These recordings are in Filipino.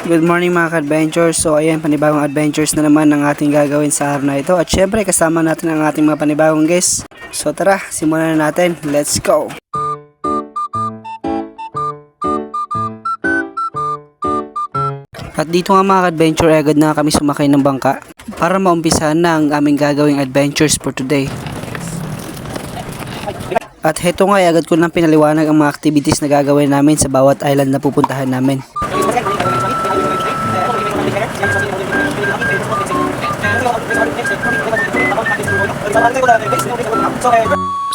Good morning mga ka-adventures. So ayan, panibagong adventures na naman ang ating gagawin sa araw na ito. At syempre kasama natin ang ating mga panibagong guests. So tara, simulan na natin. Let's go! At dito nga mga ka-adventure, agad na kami sumakay ng bangka para maumpisahan na ang aming gagawing adventures for today. At heto nga, agad ko nang pinaliwanag ang mga activities na gagawin namin sa bawat island na pupuntahan namin.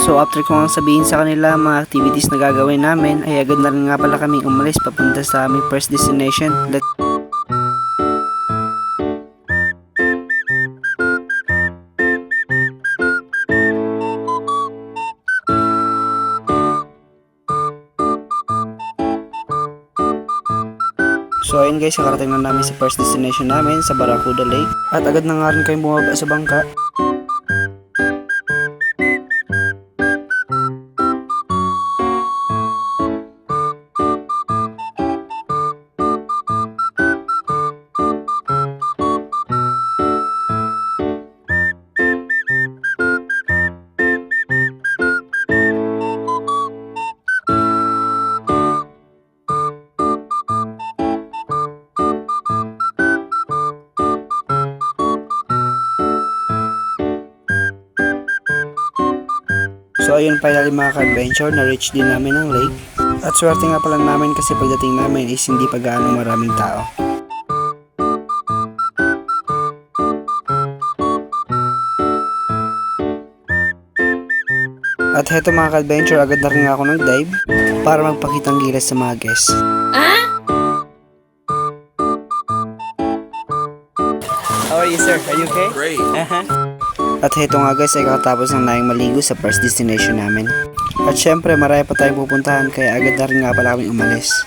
So after ko nga sabihin sa kanila mga activities na gagawin namin, ay agad na rin nga pala kaming umalis papunta sa aming first destination. So ayun guys, nakarating na namin sa first destination namin sa Barracuda Lake. At agad na nga rin kayong bumaba sa bangka. So ayun, finally mga ka-adventure, na-reach din namin ang lake. At swerte nga pala namin kasi pagdating namin is hindi pa gaano maraming tao. At heto mga ka-adventure, agad na rin ako nag-dive para magpakitang gilas sa mga guests. How are you, sir? Are you okay? Great. At heto nga guys, ay kakatapos ng naing maligo sa first destination namin. At syempre marami pa tayong pupuntahan kaya agad na rin nga pala kami umalis.